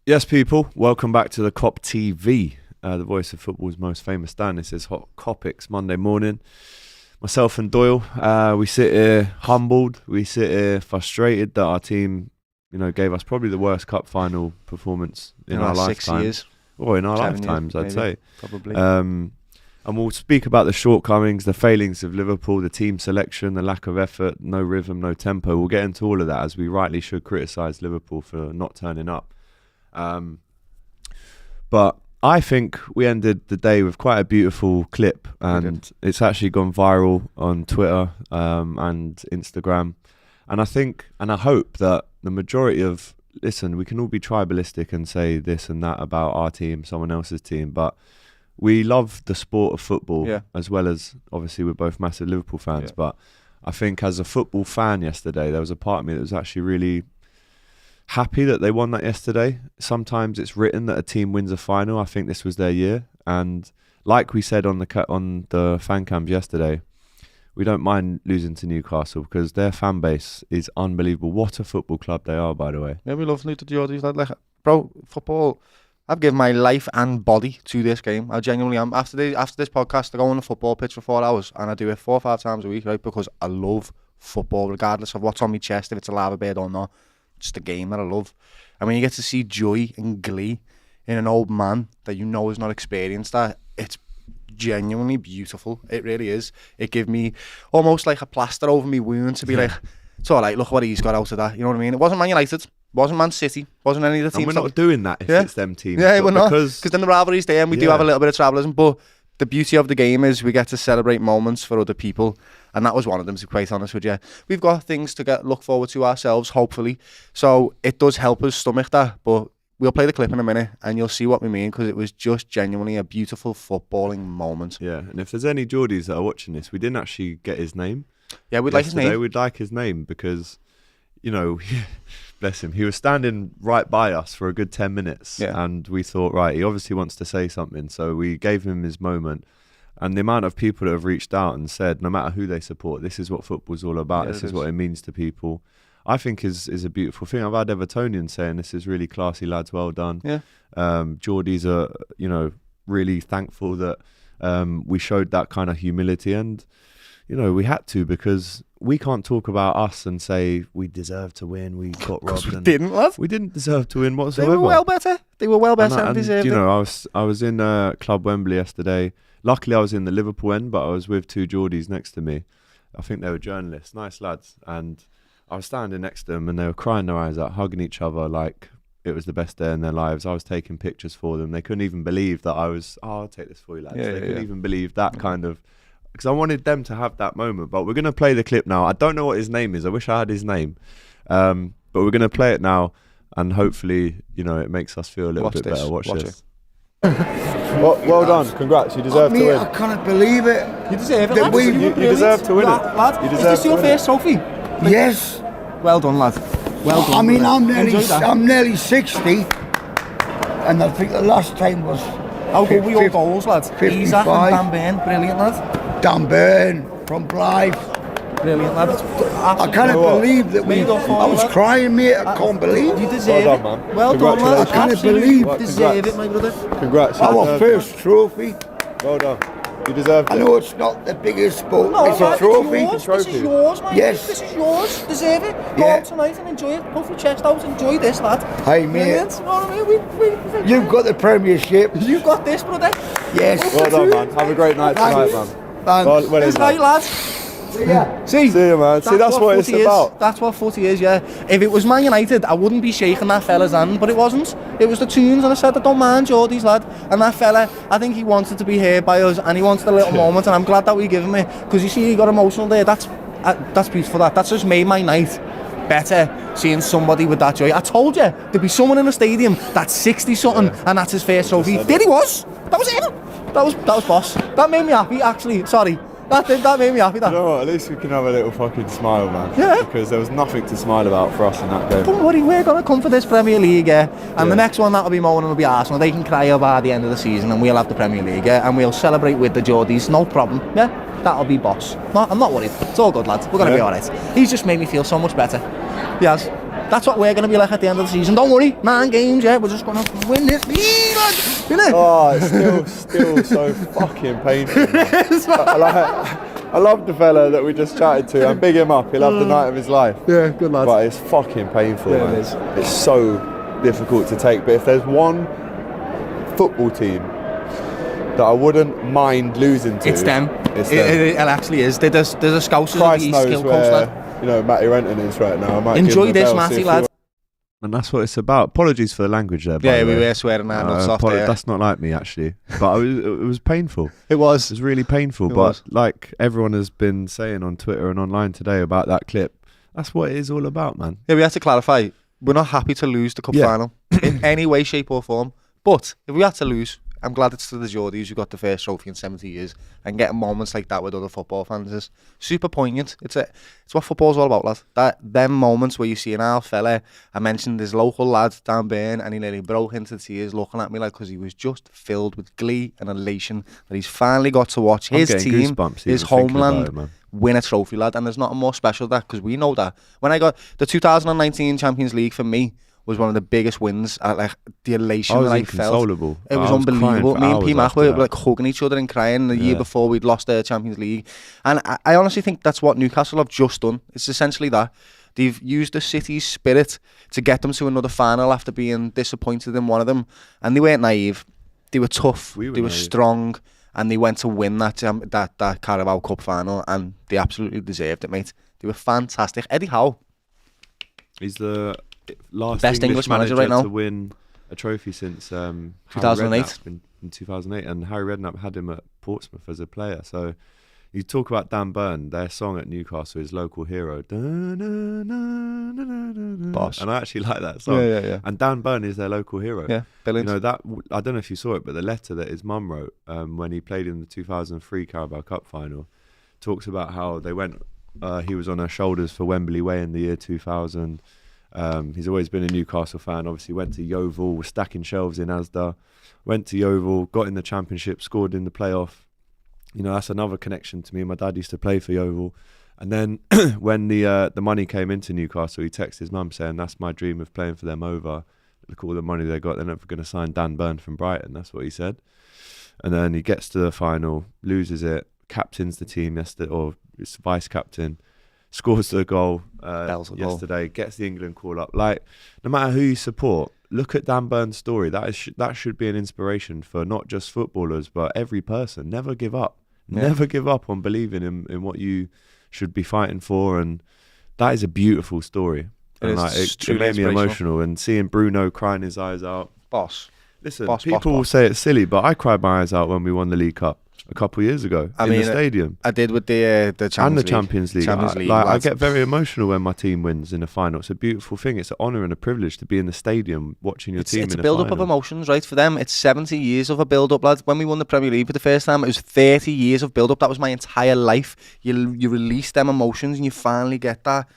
Yes, people, welcome back to the Kop TV, the voice of football's most famous stand. This is Kopics Monday morning. Myself and Doyle, we sit here humbled, we sit here frustrated that our team, gave us probably the worst cup final performance in our lifetime. 6 years. Or in our lifetimes, I'd say. Probably. And we'll speak about the shortcomings, the failings of Liverpool, the team selection, the lack of effort, no rhythm, no tempo. We'll get into all of that, as we rightly should criticise Liverpool for not turning up. But I think we ended the day with quite a beautiful clip, and it's actually gone viral on Twitter and Instagram. And I think, and I hope that the majority of, listen, we can all be tribalistic and say this and that about our team, someone else's team, but we love the sport of football, as well as, obviously, we're both massive Liverpool fans. But I think as a football fan yesterday, there was a part of me that was actually really happy that they won that yesterday. Sometimes it's written that a team wins a final. I think this was their year, and like we said on the fan cams yesterday, we don't mind losing to Newcastle because their fan base is unbelievable. What a football club they are, by the way. Yeah, we love Luton Geordies. Like, bro, football. I've given my life and body to this game. I genuinely am. After this podcast, I go on the football pitch for 4 hours, and I do it 4 or 5 times a week, right? Because I love football, regardless of what's on my chest, if it's a lava bird or not. It's the game that I love. And when you get to see joy and glee in an old man that you know has not experienced that, it's genuinely beautiful. It really is. It gave me almost like a plaster over me wound to be like, it's all right, look what he's got out of that. You know what I mean? It wasn't Man United, wasn't Man City, wasn't any of the teams. And we're not doing that if it's them teams. Yeah, we're not. Because then the rivalry's there and we do have a little bit of travelism. But the beauty of the game is we get to celebrate moments for other people. And that was one of them, to be quite honest with you. We've got things to look forward to ourselves, hopefully. So it does help us stomach that. But we'll play the clip in a minute and you'll see what we mean, because it was just genuinely a beautiful footballing moment. Yeah, and if there's any Geordies that are watching this, we didn't actually get his name. Yeah, we'd like his name. We'd like his name because, bless him, he was standing right by us for a good 10 minutes. Yeah. And we thought, right, he obviously wants to say something. So we gave him his moment. And the amount of people that have reached out and said, no matter who they support, this is what football's all about. This is what it means to people. I think is a beautiful thing. I've had Evertonians saying this is really classy, lads. Well done. Yeah. Geordies are, really thankful that we showed that kind of humility, and we had to, because we can't talk about us and say we deserve to win. We got robbed. We didn't, lad. We didn't deserve to win whatsoever. They were well better. And deserved it. I was in Club Wembley yesterday. Luckily, I was in the Liverpool end, but I was with 2 Geordies next to me. I think they were journalists, nice lads. And I was standing next to them and they were crying their eyes out, hugging each other like it was the best day in their lives. I was taking pictures for them. They couldn't even believe that I was, I'll take this for you, lads. They couldn't even believe that kind of, because I wanted them to have that moment. But we're going to play the clip now. I don't know what his name is. I wish I had his name. But we're going to play it now, and hopefully, it makes us feel a little bit better. Watch this. Well done, congrats, you deserve to win. I can't believe it. You deserve it, lad. You deserve to win it. Lad, is this your first trophy? Yes. Well done, lad. Well done. I mean, I'm nearly 60, and I think the last time was... How good were your goals, lad? 55. Isaac and Dan Burn, brilliant, lad. Dan Burn from Blythe. Brilliant, lad. I can't believe that I was crying, mate. I can't believe. You deserve it. Man. Well done, lad. I can't believe. You deserve it, my brother. Congrats. Our first trophy. Well done. You deserve it. I know it's not the biggest, but it's a trophy. This is yours, mate. Yes. This is yours. Deserve it. Go out tonight and enjoy it. Puff your chest out. Enjoy this, lad. Hey, mate. Brilliant. You know what I mean? You've got the Premiership. You've got this, brother. Yes. Well done, man. Have a great night tonight, man. Thanks. Well, it's night, lads. See you, man. See, that's what it's about. That's what footy is, yeah. If it was Man United, I wouldn't be shaking that fella's hand, but it wasn't. It was the tunes, and I said, I don't mind Geordies, lad. And that fella, I think he wanted to be heard by us, and he wanted a little moment, and I'm glad that we give him it, because you see, he got emotional there. That's beautiful. That's just made my night better, seeing somebody with that joy. I told you, there'd be someone in the stadium that's 60-something, and that's his first trophy. There he was. That was him. That was boss. That made me happy, actually. Sorry. That made me happy. That. You know what? At least we can have a little fucking smile, man. Yeah. Because there was nothing to smile about for us in that game. Don't worry, we're going to come for this Premier League, And the next one that'll be Moan will be Arsenal. They can cry about the end of the season, and we'll have the Premier League, And we'll celebrate with the Geordies, no problem, That'll be boss. No, I'm not worried. It's all good, lads. We're going to be alright. He's just made me feel so much better. He has. That's what we're going to be like at the end of the season. Don't worry, 9 games, yeah, we're just going to win this league, innit? Oh, it's still so fucking painful. I love the fella that we just chatted to. And big him up. He'll have the night of his life. Yeah, good lad. But it's fucking painful, Yeah, man. it is. It's so difficult to take. But if there's one football team that I wouldn't mind losing to, It's them. It actually is. There's a Scousers of Christ the East knows Skill Coast, where, lad. you know, Matty Renton is right now. I might Enjoy give him a this, bell, see Matty, if lad. And that's what it's about. Apologies for the language there. By Yeah, the we way. were swearing our nuts off there. That's not like me, actually. But it was painful. It was. It was really painful. It But was. like everyone has been saying on Twitter and online today about that clip, that's what it is all about, man. Yeah, we had to clarify. We're not happy to lose the cup final in any way, shape or form. But if we had to lose, I'm glad it's to the Geordies who got the first trophy in 70 years, and getting moments like that with other football fans is super poignant. It's what football's all about, lad. Them moments where you see an old fella. I mentioned this local lad, Dan Byrne, and he nearly broke into tears looking at me like, because he was just filled with glee and elation that he's finally got to watch his team, his homeland, win a trophy, lad. And there's nothing more special than that, because we know that. When I got the 2019 Champions League, for me, was one of the biggest wins. Like the elation that I felt, it was unbelievable. Me and P Mac were like hugging each other and crying the year before we'd lost the Champions League, and I honestly think that's what Newcastle have just done. It's essentially that they've used the city's spirit to get them to another final after being disappointed in one of them, and they weren't naive. They were tough. They were strong, and they went to win that Carabao Cup final, and they absolutely deserved it, mate. They were fantastic. Eddie Howe, he's the last best English manager right now to win a trophy since 2008. In 2008, and Harry Redknapp had him at Portsmouth as a player. So you talk about Dan Byrne, their song at Newcastle is Local Hero. Boss. And I actually like that song. Yeah. And Dan Byrne is their local hero. Yeah, brilliant. You know, that, I don't know if you saw it, but the letter that his mum wrote when he played in the 2003 Carabao Cup final talks about how they went, he was on her shoulders for Wembley Way in the year 2000. He's always been a Newcastle fan. Obviously went to Yeovil, was stacking shelves in Asda, went to Yeovil, got in the Championship, scored in the playoff. You know, that's another connection to me. My dad used to play for Yeovil. And then when the money came into Newcastle, he texted his mum saying, that's my dream of playing for them over. Look at all the money they got. They're never going to sign Dan Byrne from Brighton. That's what he said. And then he gets to the final, loses it, captains the team yesterday, or is vice captain, scores the goal yesterday, gets the England call up. Like, no matter who you support, look at Dan Byrne's story. That should be an inspiration for not just footballers, but every person. Never give up. Yeah. Never give up on believing in what you should be fighting for. And that is a beautiful story. It made me emotional. And seeing Bruno crying his eyes out. Boss. Listen, people will say it's silly, but I cried my eyes out when we won the League Cup a couple of years ago in the stadium. I did with the Champions League. I get very emotional when my team wins in a final. It's a beautiful thing. It's an honour and a privilege to be in the stadium watching your team in a final. It's a build-up of emotions, right? For them, it's 70 years of a build-up, lads. When we won the Premier League for the first time, it was 30 years of build-up. That was my entire life. You release them emotions and you finally get that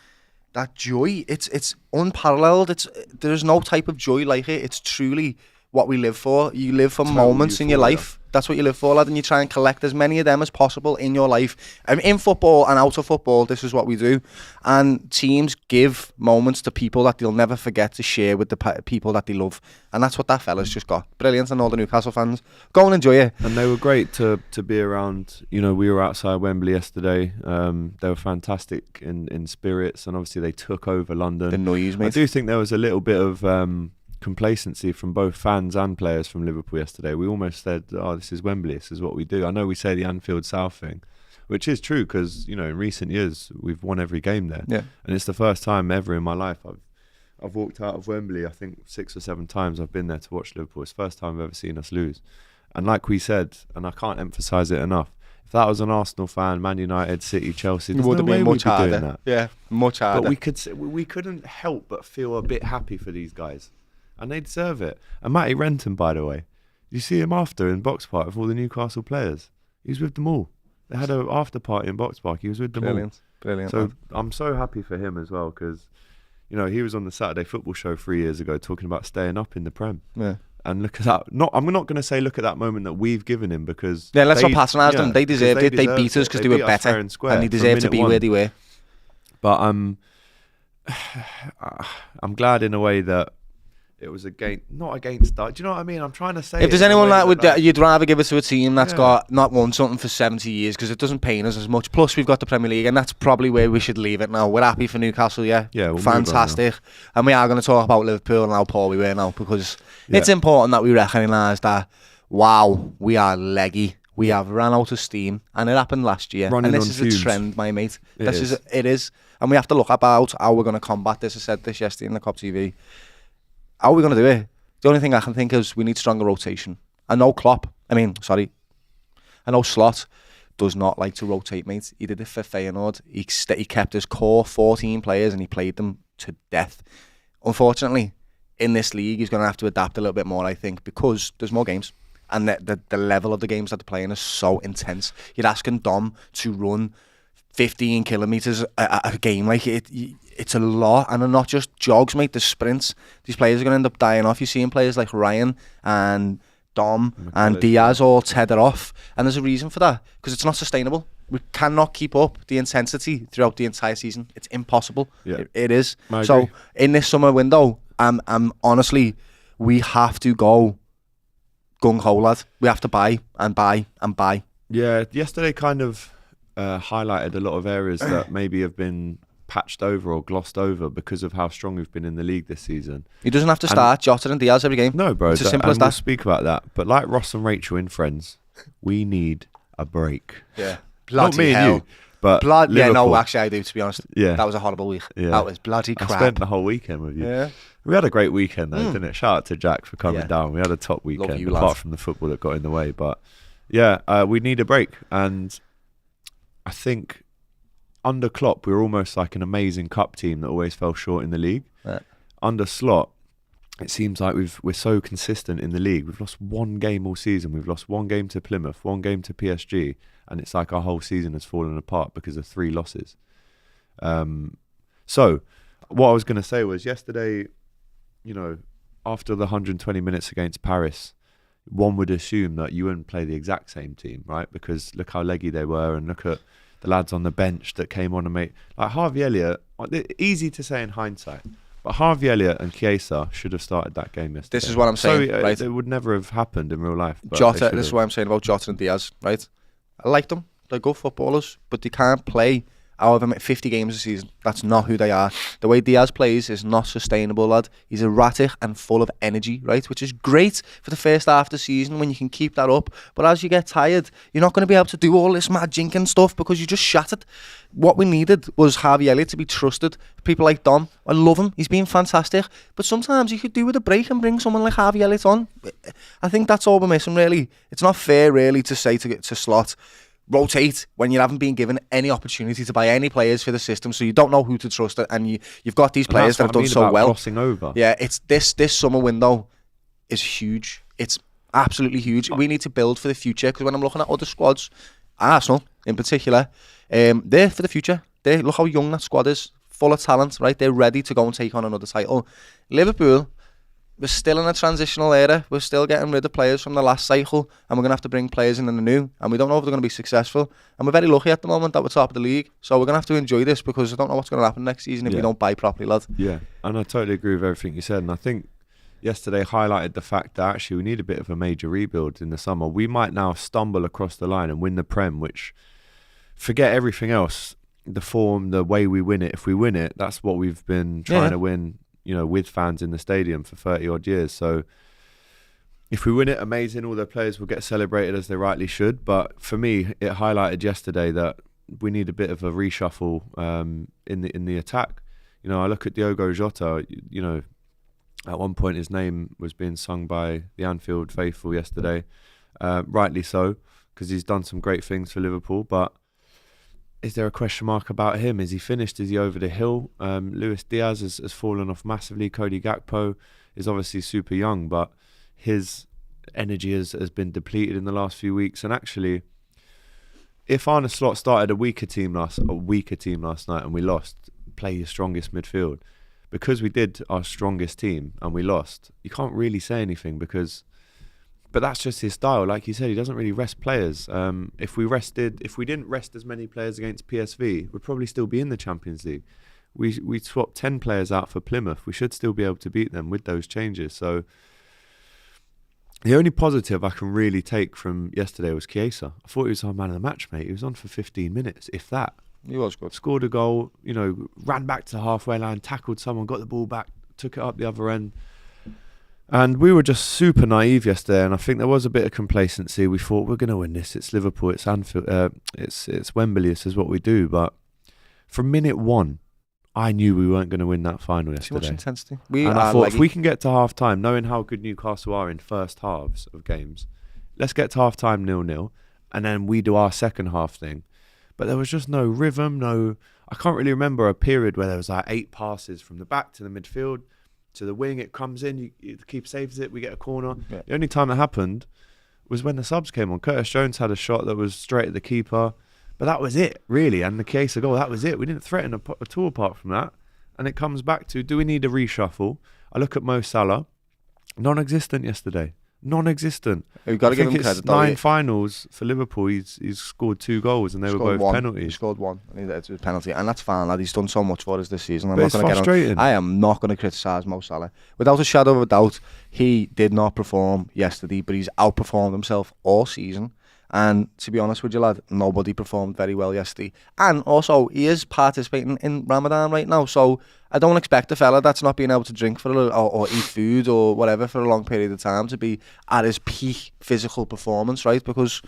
joy. It's unparalleled. There's no type of joy like it. It's truly what we live for. You live for moments in your life. That's what you live for, lad, and you try and collect as many of them as possible in your life. In football and out of football, this is what we do. And teams give moments to people that they'll never forget to share with the people that they love. And that's what that fella's just got. Brilliant, and all the Newcastle fans. Go and enjoy it. And they were great to be around. You know, we were outside Wembley yesterday. They were fantastic in spirits, and obviously they took over London. The noise, mate. I do think there was a little bit of complacency from both fans and players from Liverpool yesterday. We almost said, oh, this is Wembley, this is what we do. I know we say the Anfield South thing, which is true because, you know, in recent years we've won every game there. Yeah. And it's the first time ever in my life I've walked out of Wembley. I think 6 or 7 times I've been there to watch Liverpool. It's the first time I've ever seen us lose. And like we said, and I can't emphasise it enough, if that was an Arsenal fan, Man United, City, Chelsea, there's no way we'd be doing that. Yeah, much harder. But we couldn't help but feel a bit happy for these guys. And they deserve it. And Matty Renton, by the way, you see him after in Box Park with all the Newcastle players. He was with them all. They had an after party in Box Park. He was with them all. Brilliant. So I'm so happy for him as well because, you know, he was on the Saturday Football Show 3 years ago talking about staying up in the Prem. Yeah. And look at that. I'm not going to say look at that moment that we've given him because... Yeah, let's not patronise them. They deserved it. They beat us because they were better. And they deserved to be where they were. But I'm glad in a way that it was not against that. Do you know what I mean? I'm trying to say. If there's anyone you'd rather give it to a team that's got not won something for 70 years, because it doesn't pain us as much. Plus, we've got the Premier League, and that's probably where we should leave it now. We're happy for Newcastle, yeah, we'll fantastic. And we are going to talk about Liverpool and how poor we were now, because it's important that we recognise that. Wow, we are leggy. We have ran out of steam, and it happened last year. Running and this on is fumes. a trend, my mate. It is, and we have to look about how we're going to combat this. I said this yesterday in the Kop TV. How are we going to do it? The only thing I can think is we need stronger rotation. I know Slot does not like to rotate, mate. He did it for Feyenoord. He kept his core 14 players and he played them to death. Unfortunately, in this league, he's going to have to adapt a little bit more, I think, because there's more games. And the level of the games that they're playing is so intense. You're asking Dom to run 15 kilometres a game. Like, it's a lot. And they're not just jogs, mate. There's sprints. These players are going to end up dying off. You're seeing players like Ryan and Dom and Diaz all tether off. And there's a reason for that. Because it's not sustainable. We cannot keep up the intensity throughout the entire season. It's impossible. Yeah. It is. I So, agree. in this summer window, I'm honestly, we have to go gung-ho, lad. We have to buy and buy and buy. Yeah, yesterday kind of highlighted a lot of areas that maybe have been patched over or glossed over because of how strong we've been in the league this season. He doesn't have to start Jota and Diaz every game. No, bro. It's as simple as We'll that. speak about that. But like Ross and Rachel in Friends, we need a break. Yeah. Not me and you, but Yeah, no, Liverpool. actually I do, to be honest. Yeah. That was a horrible week. Yeah. That was bloody I crap. spent the whole weekend with you. Yeah. We had a great weekend though, didn't it? Shout out to Jack for coming Yeah. down. We had a top weekend, you, apart lad. from the football that got in the way. But yeah, we need a break. And I think under Klopp, we were almost like an amazing cup team that always fell short in the league. Yeah. Under Slot, it seems like we're so consistent in the league. We've lost one game all season. We've lost one game to Plymouth, one game to PSG, and it's like our whole season has fallen apart because of 3 losses. So what I was going to say was yesterday, you know, after the 120 minutes against Paris, one would assume that you wouldn't play the exact same team, right? Because look how leggy they were, and look at the lads on the bench that came on and made... Like Harvey Elliott, easy to say in hindsight, but Harvey Elliott and Chiesa should have started that game yesterday. This is what I'm saying, So, right? It would never have happened in real life. But Jota, this is what I'm saying about Jota and Diaz, right? I like them. They're good footballers, but they can't play however many 50 games a season. That's not who they are. The way Diaz plays is not sustainable, lad. He's erratic and full of energy, right? Which is great for the first half of the season when you can keep that up. But as you get tired, you're not going to be able to do all this mad jinking stuff because you just shattered. What we needed was Harvey Elliott to be trusted. People like Dom, I love him. He's been fantastic. But sometimes you could do with a break and bring someone like Harvey Elliott on. I think that's all we're missing, really. It's not fair, really, to say to Slot, rotate when you haven't been given any opportunity to buy any players for the system, so you don't know who to trust, and you've got these players that have done so well. Crossing over. Yeah, it's this summer window is huge. It's absolutely huge. We need to build for the future, because when I'm looking at other squads, Arsenal in particular, they're for the future. Look how young that squad is, full of talent, right? They're ready to go and take on another title. Liverpool, we're still in a transitional era. We're still getting rid of players from the last cycle, and we're going to have to bring players in the new, and we don't know if they're going to be successful. And we're very lucky at the moment that we're top of the league, so we're going to have to enjoy this, because I don't know what's going to happen next season if we don't buy properly, lad. Yeah, and I totally agree with everything you said, and I think yesterday highlighted the fact that actually we need a bit of a major rebuild in the summer. We might now stumble across the line and win the Prem, which, forget everything else, the form, the way we win it, if we win it, that's what we've been trying to win, you know, with fans in the stadium for 30 odd years. So if we win it, amazing, all the players will get celebrated as they rightly should. But for me, it highlighted yesterday that we need a bit of a reshuffle in the attack. You know, I look at Diogo Jota, you know, at one point his name was being sung by the Anfield faithful yesterday, rightly so, because he's done some great things for Liverpool. But is there a question mark about him? Is he finished? Is he over the hill? Luis Diaz has fallen off massively. Cody Gakpo is obviously super young, but his energy has been depleted in the last few weeks. And actually, if Arne Slot started a weaker team last night and we lost, play your strongest midfield. Because we did our strongest team and we lost, you can't really say anything but that's just his style. Like you said, he doesn't really rest players. If we didn't rest as many players against PSV, we'd probably still be in the Champions League. we swapped 10 players out for Plymouth. We should still be able to beat them with those changes. So the only positive I can really take from yesterday was Chiesa. I thought he was our man of the match, mate. He was on for 15 minutes, if that. He was good. Scored a goal, ran back to the halfway line, tackled someone, got the ball back, took it up the other end. And we were just super naive yesterday, and I think there was a bit of complacency. We thought, we're going to win this. It's Liverpool, it's Anfield, it's Wembley, this is what we do. But from minute one, I knew we weren't going to win that final yesterday. Too much intensity. I thought, if we can get to half-time, knowing how good Newcastle are in first halves of games, let's get to half-time 0-0, and then we do our second half thing. But there was just no rhythm, I can't really remember a period where there was like 8 passes from the back to the midfield, to the wing, it comes in, the keeper saves it, we get a corner. Yeah. The only time that happened was when the subs came on. Curtis Jones had a shot that was straight at the keeper, but that was it, really. And the Chiesa goal, that was it. We didn't threaten at all apart from that. And it comes back to, do we need a reshuffle? I look at Mo Salah, non-existent yesterday. Non-existent. You've got to give him credit. 9 finals for Liverpool. He's scored 2 goals, and they were both penalties. He scored 1, and it's a penalty, and that's fine, lad. He's done so much for us this season. It's frustrating. I am not going to criticise Mo Salah. Without a shadow of a doubt, he did not perform yesterday, but he's outperformed himself all season. And to be honest with you, lad, nobody performed very well yesterday. And also, he is participating in Ramadan right now, so I don't expect a fella that's not being able to drink for or eat food or whatever for a long period of time to be at his peak physical performance, right? Because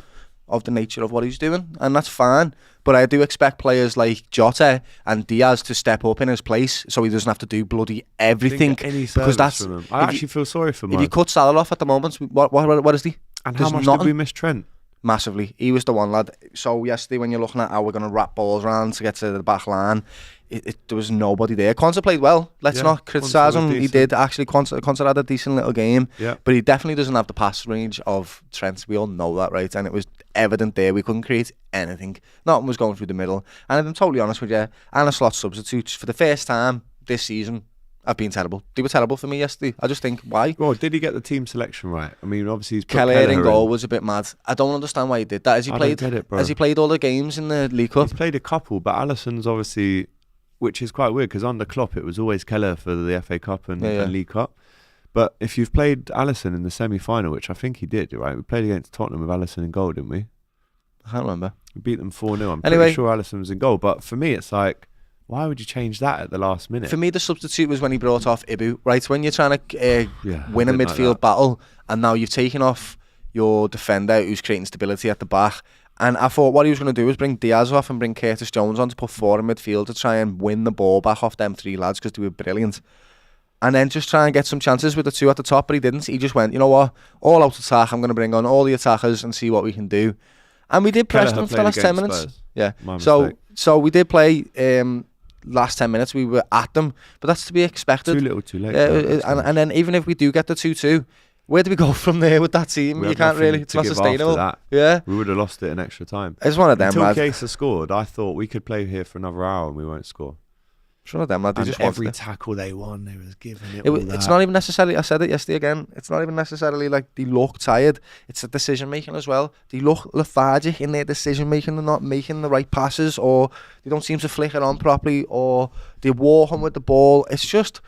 of the nature of what he's doing, and that's fine. But I do expect players like Jota and Diaz to step up in his place, so he doesn't have to do bloody everything. Because that's, I actually feel sorry for him. If you cut Salah off at the moment, what is he? And how much did we miss Trent? Massively. He was the one, lad. So yesterday, when you're looking at how we're going to wrap balls around to get to the back line, there was nobody there. Konsa played well. Let's not criticise him. He did actually. Konsa had a decent little game, but he definitely doesn't have the pass range of Trent. We all know that, right? And it was evident there. We couldn't create anything. Nothing was going through the middle. And I'm totally honest with you, Anna Slot substitutes for the first time this season have been terrible. They were terrible for me yesterday. I just think, why? Well, did he get the team selection right? I mean, obviously he's put Kelleher in goal was a bit mad. I don't understand why he did that. Has he played all the games in the League Cup? He's played a couple, but Alisson's obviously, which is quite weird because under Klopp it was always Kelleher for the FA Cup and League Cup. But if you've played Alisson in the semi-final, which I think he did, right? We played against Tottenham with Alisson in goal, didn't we? I can't remember. We beat them 4-0. I'm pretty sure Alisson was in goal. But for me, it's like, why would you change that at the last minute? For me, the substitute was when he brought off Ibu, right? When you're trying to win a midfield battle, and now you've taken off your defender who's creating stability at the back. And I thought what he was going to do was bring Diaz off and bring Curtis Jones on to put 4 in midfield to try and win the ball back off them 3 lads because they were brilliant. And then just try and get some chances with the 2 at the top, but he didn't. He just went, you know what, all out attack, I'm going to bring on all the attackers and see what we can do. And we did press them for the last 10 minutes. Spurs. Yeah. So we did play... last 10 minutes we were at them, but that's to be expected. Too little too late. And then even if we do get the 2-2, where do we go from there with that team? You can't really, it's not sustainable. Yeah, we would have lost it in extra time. It's one of them. Until Chiesa scored, I thought we could play here for another hour and we won't score. It's one of them, lad. And every tackle they won, they was giving it. It's not even necessarily. I said it yesterday again. It's not even necessarily like they look tired. It's the decision making as well. They look lethargic in their decision making. They're not making the right passes, or they don't seem to flick it on properly, or they're walking with the ball. It's just,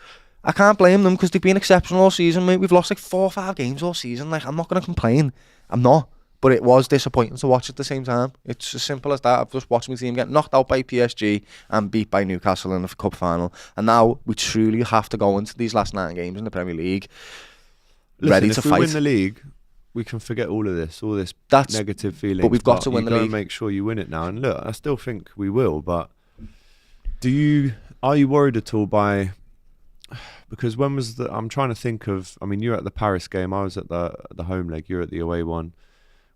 I can't blame them because they've been exceptional all season, mate. We've lost like 4 or 5 games all season. Like, I'm not going to complain. I'm not. But it was disappointing to watch at the same time. It's as simple as that. I've just watched my team get knocked out by PSG and beat by Newcastle in the cup final. And now we truly have to go into these last 9 games in the Premier League ready to fight. If we win the league, we can forget all of this, negative feelings. But we've got to win the league. You've got to make sure you win it now. And look, I still think we will. But are you worried at all by... Because when was I'm trying to think of... I mean, you're at the Paris game. I was at the home leg. You're at the away one.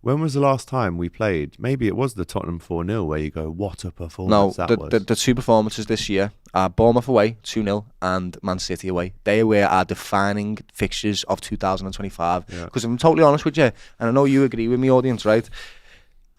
When was the last time we played? Maybe it was the Tottenham 4-0 where you go, what a performance that was. The 2 performances this year are Bournemouth away, 2-0, and Man City away. They were our defining fixtures of 2025. Because I'm totally honest with you, and I know you agree with me, audience, right?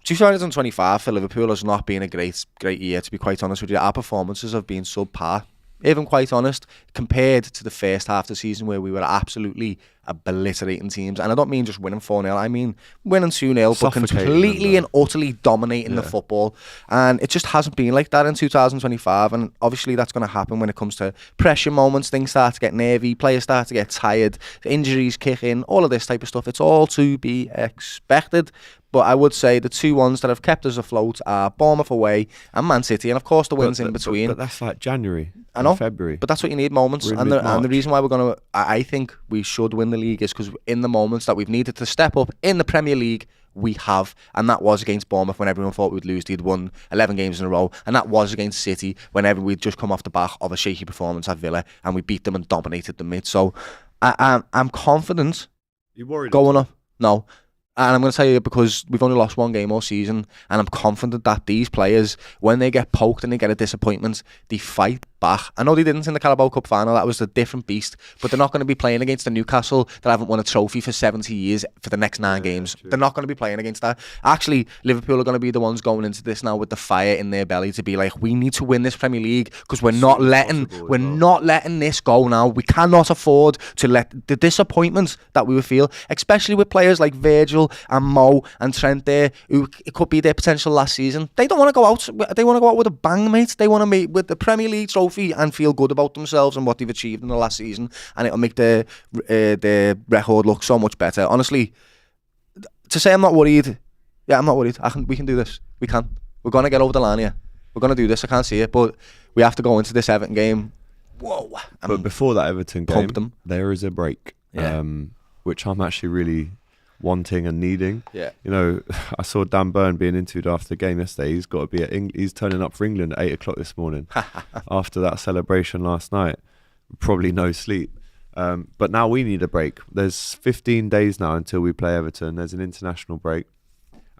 2025 for Liverpool has not been a great year, to be quite honest with you. Our performances have been subpar. Even quite honest, compared to the first half of the season where we were absolutely obliterating teams. And I don't mean just winning 4-0. I mean winning 2-0, but Suffocating completely them, and utterly dominating the football. And it just hasn't been like that in 2025. And obviously that's going to happen when it comes to pressure moments. Things start to get nervy. Players start to get tired. Injuries kick in. All of this type of stuff. It's all to be expected. But I would say the two ones that have kept us afloat are Bournemouth away and Man City. And of course the wins in between. But that's like January. I know. February. But that's what you need, moments. And the reason why we're going to, I think we should win the league is because in the moments that we've needed to step up in the Premier League, we have. And that was against Bournemouth when everyone thought we'd lose. They'd won 11 games in a row. And that was against City whenever we'd just come off the back of a shaky performance at Villa and we beat them and dominated them, mate. So I'm confident. You worried going up? No. And I'm going to tell you because we've only lost one game all season, and I'm confident that these players, when they get poked and they get a disappointment, they fight back. I know they didn't in the Carabao Cup final, that was a different beast, but they're not going to be playing against the Newcastle that haven't won a trophy for 70 years for the next 9 games. True. They're not going to be playing against that. Actually, Liverpool are going to be the ones going into this now with the fire in their belly to be like, we need to win this Premier League because we're not letting this go now. We cannot afford to let the disappointments that we will feel, especially with players like Virgil and Mo and Trent there, who it could be their potential last season. They don't want to go out. They want to go out with a bang, mate. They want to meet with the Premier League trophy and feel good about themselves and what they've achieved in the last season, and it'll make the record look so much better. Honestly, to say I'm not worried, yeah, I'm not worried. We can do this. We can. We're gonna get over the line here. We're gonna do this. I can't see it, but we have to go into this Everton game. Whoa! But before that Everton game, there is a break, which I'm actually really wanting and needing. Yeah. You know, I saw Dan Burn being interviewed after the game yesterday. He's got to be he's turning up for England at 8 o'clock this morning after that celebration last night. Probably no sleep. But now we need a break. There's 15 days now until we play Everton. There's an international break.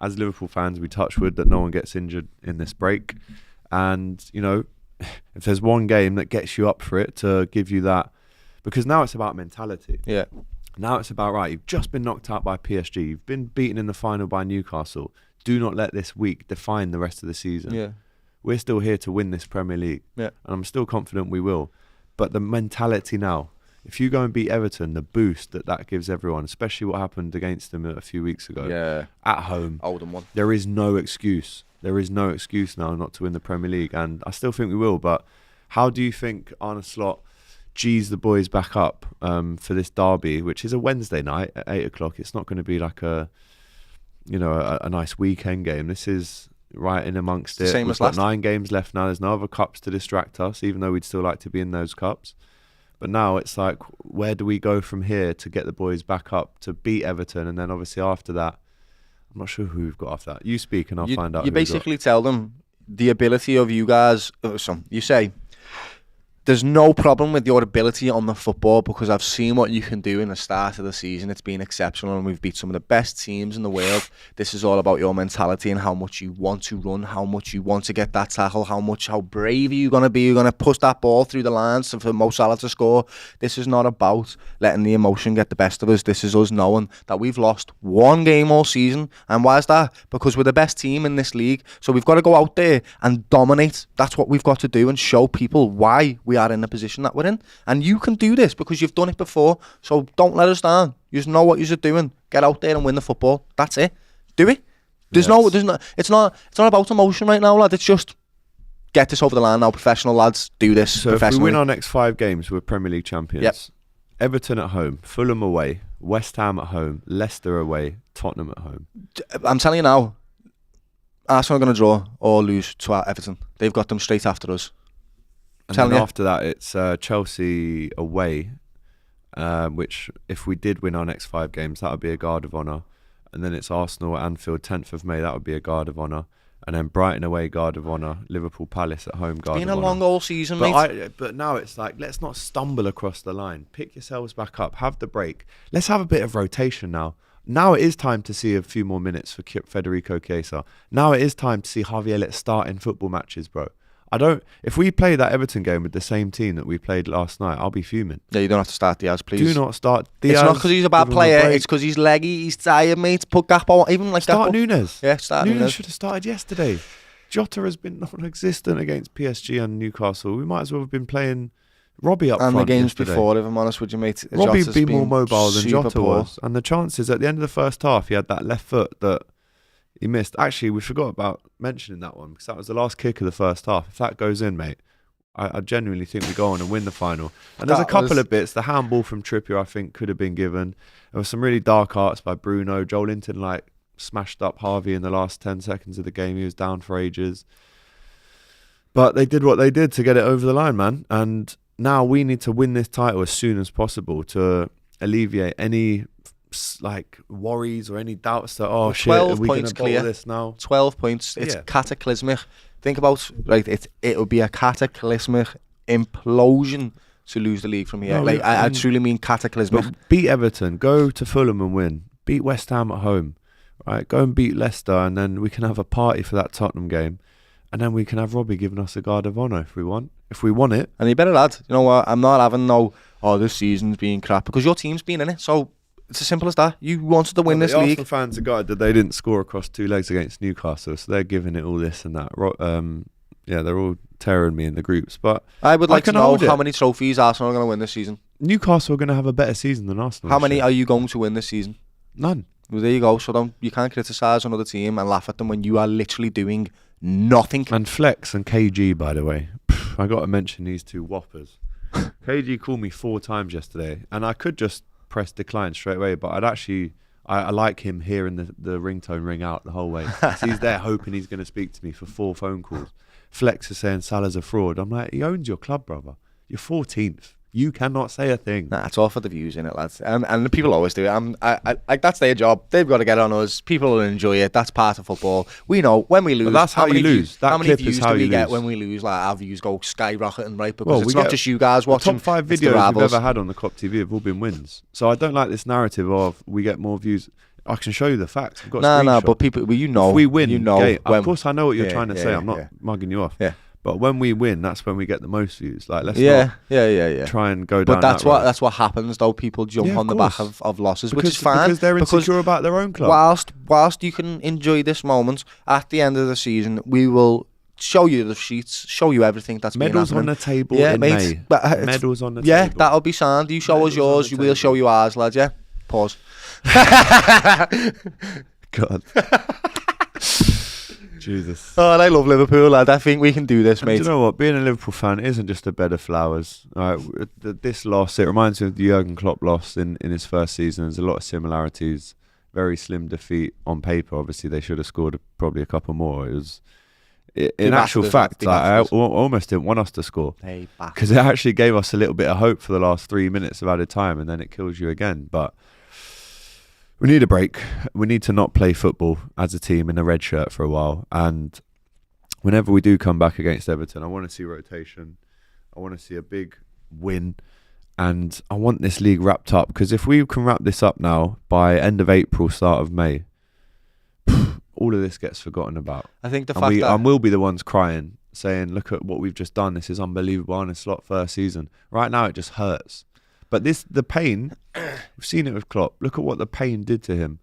As Liverpool fans, we touch wood that no one gets injured in this break. And, you know, if there's one game that gets you up for it to give you that, because now it's about mentality. Yeah. Now it's about, right, you've just been knocked out by PSG. You've been beaten in the final by Newcastle. Do not let this week define the rest of the season. Yeah. We're still here to win this Premier League. Yeah. And I'm still confident we will. But the mentality now, if you go and beat Everton, the boost that gives everyone, especially what happened against them a few weeks ago, at home, Oldham one. There is no excuse. There is no excuse now not to win the Premier League. And I still think we will. But how do you think Arne Slot G's the boys back up for this derby, which is a Wednesday night at 8 o'clock? It's not going to be like a nice weekend game. This is right in amongst it. We've got 9 games left now. There's no other cups to distract us, even though we'd still like to be in those cups. But now it's like, where do we go from here to get the boys back up to beat Everton? And then obviously after that, I'm not sure who we've got after that. You speak and I'll find out. You basically tell them the ability of you guys. You say, there's no problem with your ability on the football because I've seen what you can do in the start of the season. It's been exceptional and we've beat some of the best teams in the world. This is all about your mentality and how much you want to run, how much you want to get that tackle, how brave are you going to be. You're going to push that ball through the lines for Mo Salah to score. This is not about letting the emotion get the best of us. This is us knowing that we've lost one game all season. And why is that? Because we're the best team in this league. So we've got to go out there and dominate. That's what we've got to do and show people why we are in the position that we're in, and you can do this because you've done it before. So don't let us down. You just know what you're doing. Get out there and win the football. That's it. Do it. It's not about emotion right now, lad. It's just get this over the line now. Professional lads, do this. So if we win our next 5 games, we're Premier League champions. Yep. Everton at home, Fulham away, West Ham at home, Leicester away, Tottenham at home. I'm telling you now, Arsenal are going to draw or lose to Everton. They've got them straight after us. And then after that, it's Chelsea away, which if we did win our next 5 games, that would be a guard of honour. And then it's Arsenal at Anfield, 10th of May, that would be a guard of honour. And then Brighton away, guard of honour. Liverpool Palace at home, guard of honour. It's been a long all season, mate. But now it's like, let's not stumble across the line. Pick yourselves back up, have the break. Let's have a bit of rotation now. Now it is time to see a few more minutes for Federico Chiesa. Now it is time to see Javier Elliott start in football matches, bro. If we play that Everton game with the same team that we played last night, I'll be fuming. Yeah, you don't have to start Diaz, please. Do not start Diaz. It's not because he's a bad player, it's because he's leggy, he's tired, mate. Put Gakpo, even like Start Nunes. Yeah, start Nunes. Nunes should have started yesterday. Jota has been non-existent against PSG and Newcastle. We might as well have been playing Robbie up and front the games yesterday. before, if I'm honest with you, mate. Robbie'd Jota's be more been mobile than super Jota poor. was. And the chances at the end of the first half, he had that left foot that he missed. Actually, we forgot about mentioning that one because that was the last kick of the first half. If that goes in, mate, I genuinely think we go on and win the final. And there's a couple of bits. The handball from Trippier, I think, could have been given. There was some really dark arts by Bruno. Joel Linton, smashed up Harvey in the last 10 seconds of the game. He was down for ages. But they did what they did to get it over the line, man. And now we need to win this title as soon as possible to alleviate any worries or any doubts that, oh shit, are we going to bottle this now? 12 points. It's cataclysmic. Think about, it would be a cataclysmic implosion to lose the league from here. No, I truly mean cataclysmic. Beat Everton, go to Fulham and win. Beat West Ham at home. Right, go and beat Leicester, and then we can have a party for that Tottenham game. And then we can have Robbie giving us a guard of honour if we want. If we want it. And you better, lad. You know what? I'm not having this season's been crap, because your team's been in it. So it's as simple as that. You wanted to win this league. The Arsenal fans are gutted that they didn't score across 2 legs against Newcastle, so they're giving it all this and that. They're all tearing me in the groups. But I would like to know how many trophies Arsenal are going to win this season. Newcastle are going to have a better season than Arsenal. How many are you going to win this season? None. Well, there you go. So you can't criticise another team and laugh at them when you are literally doing nothing. And Flex and KG, by the way. I got to mention these 2 whoppers. KG called me 4 times yesterday, and I could just press decline straight away, but I like him hearing the ringtone ring out the whole way. So he's there hoping he's going to speak to me for 4 phone calls. Flex is saying Salah's a fraud. I'm like, he owns your club, brother. You're 14th. You cannot say a thing. Nah, it's all for the views, innit, lads? And the people always do it. I that's their job. They've got to get on us. People will enjoy it. That's part of football. We know when we lose. But that's how you lose. How many views do we get when we lose? Our views go skyrocketing, right? Because it's not just you guys watching. The top 5 videos we've ever had on the Kop TV have all been wins. So I don't like this narrative of we get more views. I can show you the facts. I've got a screenshot. No, but people, if we win, of course I know what you're trying to say. I'm not mugging you off. Yeah. But when we win, that's when we get the most views. Let's not try and go down. But that's what happens, though. People jump on the back of losses, which is fine because they're insecure about their own club. Whilst you can enjoy this moment, at the end of the season, we will show you the sheets, show you everything that's medals been happening. On the table in May. Medals on the table. Yeah, that'll be sound. You show us yours, we'll show you ours, lads. Yeah. Pause. God. Jesus. Oh, and I love Liverpool, lad. I think we can do this, mate. Do you know what? Being a Liverpool fan isn't just a bed of flowers. This loss, it reminds me of the Jurgen Klopp loss in his first season. There's a lot of similarities. Very slim defeat on paper. Obviously, they should have scored probably a couple more. It was, in actual fact, I almost didn't want us to score because it actually gave us a little bit of hope for the last 3 minutes of added time, and then it kills you again. But we need a break. We need to not play football as a team in a red shirt for a while. And whenever we do come back against Everton, I want to see rotation. I want to see a big win. And I want this league wrapped up. Because if we can wrap this up now by end of April, start of May, all of this gets forgotten about. I think the fact that... And we'll be the ones crying, saying, look at what we've just done. This is unbelievable on a slot first season. Right now, it just hurts. But the pain, we've seen it with Klopp. Look at what the pain did to him.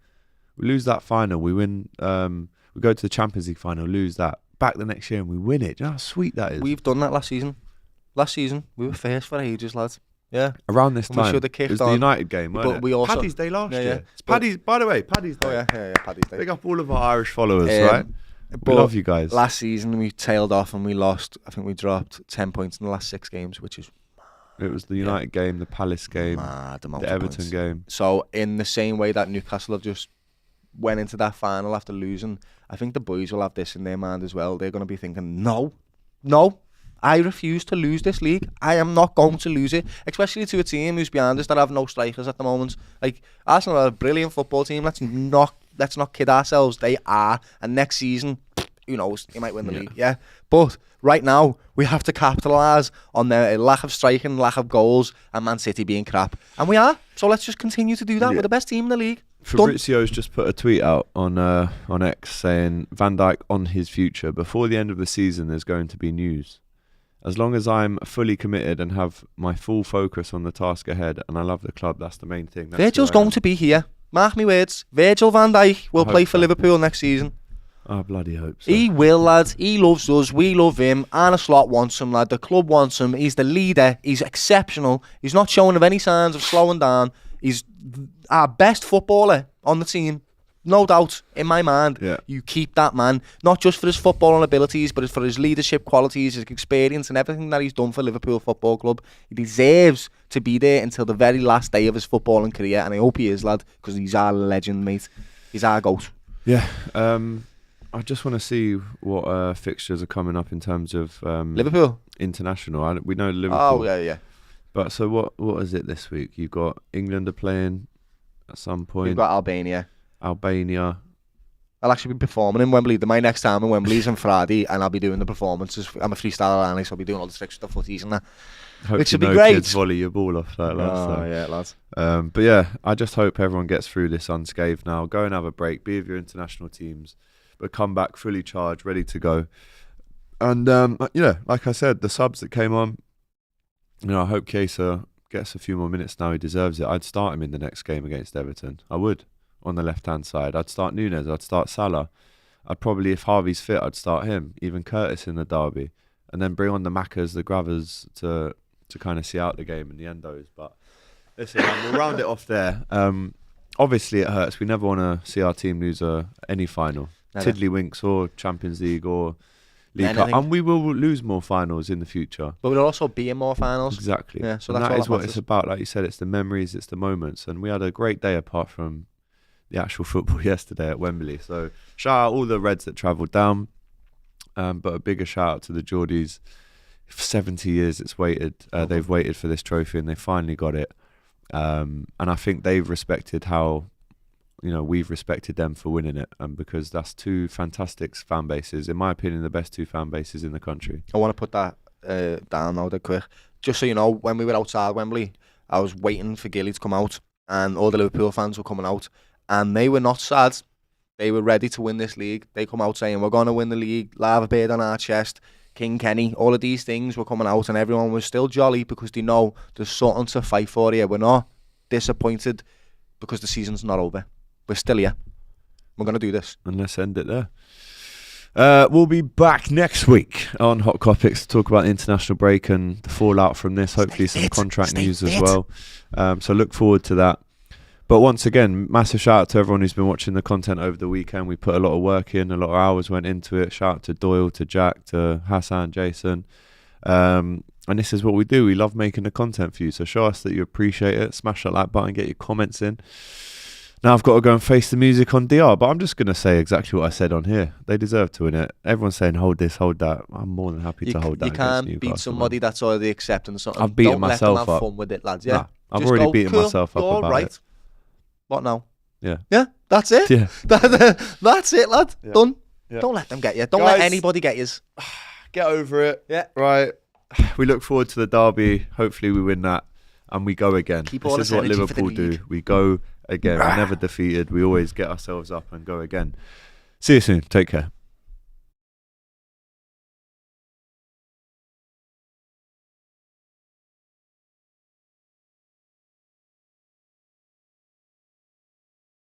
We lose that final. We win. We go to the Champions League final, lose that. Back the next year and we win it. Do you know how sweet that is? We've done that last season. We were first for ages, lads. Yeah. Around this time. It was the United game, wasn't it? We also, Paddy's Day last year. It's Paddy's, by the way, Paddy's Day. Oh, yeah, Paddy's Day. Big up all of our Irish followers, right? We love you guys. Last season we tailed off and we lost. I think we dropped 10 points in the last 6 games, which is... It was the United game, the Palace game, the Everton game. So in the same way that Newcastle have just went into that final after losing, I think the boys will have this in their mind as well. They're going to be thinking, no, I refuse to lose this league. I am not going to lose it, especially to a team who's behind us that have no strikers at the moment. Like, Arsenal are a brilliant football team. Let's not kid ourselves. They are. And next season, who knows? They might win the league. Yeah. But right now, we have to capitalise on their lack of striking, lack of goals, and Man City being crap. And we are. So let's just continue to do that. We're the best team in the league. Fabrizio's just put a tweet out on X saying Van Dijk on his future. Before the end of the season, there's going to be news. As long as I'm fully committed and have my full focus on the task ahead, and I love the club, that's the main thing. Virgil's going to be here. Mark me words. Virgil van Dijk will play for Liverpool next season. I bloody hope so. He will, lad. He loves us. We love him. Arne Slot wants him, lad. The club wants him. He's the leader. He's exceptional. He's not showing of any signs of slowing down. He's our best footballer on the team. No doubt, in my mind. Yeah. You keep that man, not just for his footballing abilities, but for his leadership qualities, his experience, and everything that he's done for Liverpool Football Club. He deserves to be there until the very last day of his footballing career, and I hope he is, lad, because he's our legend, mate. He's our GOAT. Yeah. I just want to see what fixtures are coming up in terms of Liverpool international. We know Liverpool. Oh yeah. But so what is it this week? You've got England are playing at some point. We've got Albania. I'll actually be performing in Wembley. My next time in Wembley is on Friday, and I'll be doing the performances. I'm a freestyler, and so I'll be doing all the tricks with the footies and that. Which would be great. Kids volley your ball off like that. Oh, yeah, lads. But yeah, I just hope everyone gets through this unscathed now. Go and have a break. Be with your international teams, but come back fully charged, ready to go. And like I said, the subs that came on, I hope Chiesa gets a few more minutes now. He deserves it. I'd start him in the next game against Everton. I would. On the left-hand side, I'd start Nunes, I'd start Salah. I'd probably, if Harvey's fit, I'd start him, even Curtis in the derby, and then bring on the Maccas, the Gravers to kind of see out the game and the Endos. But listen, we'll round it off there. Obviously, it hurts. We never want to see our team lose any final, Never. Tiddlywinks or Champions League or League Cup, and we will lose more finals in the future. But we'll also be in more finals. Exactly. Yeah, so and that's that all is what it's about. Like you said, it's the memories, it's the moments, and we had a great day apart from the actual football yesterday at Wembley. So shout out all the Reds that travelled down, but a bigger shout out to the Geordies. For 70 years it's waited. They've waited for this trophy and they finally got it. And I think they've respected how we've respected them for winning it, because that's two fantastic fan bases. In my opinion, the best two fan bases in the country. I want to put that down now, quick. Just so you know, when we were outside Wembley, I was waiting for Gilly to come out, and all the Liverpool fans were coming out. And they were not sad. They were ready to win this league. They come out saying, we're going to win the league, lava beard on our chest, King Kenny, all of these things were coming out, and everyone was still jolly because they know there's something to fight for here. We're not disappointed because the season's not over. We're still here. We're going to do this. And let's end it there. We'll be back next week on Hot Kopics to talk about the international break and the fallout from this. Hopefully some contract news as well. So look forward to that. But once again, massive shout out to everyone who's been watching the content over the weekend. We put a lot of work in, a lot of hours went into it. Shout out to Doyle, to Jack, to Hassan, Jason. And this is what we do. We love making the content for you. So show us that you appreciate it. Smash that like button, get your comments in. Now I've got to go and face the music on DR, but I'm just going to say exactly what I said on here. They deserve to win it. Everyone's saying hold this, hold that. I'm more than happy to hold that. You can't beat somebody that's already accepting something. I've beaten myself up. Don't let them have fun with it, lads. Yeah, I've already beaten myself up about it. What now? Yeah. Yeah, that's it. Yeah. That's it, lad. Yeah. Done. Yeah. Don't let them get you. Don't let anybody get you. Get over it. Yeah. Right. We look forward to the derby. Hopefully we win that and we go again. Keep this all is this what energy for the Liverpool league. do. We go again. We're never defeated. We always get ourselves up and go again. See you soon. Take care.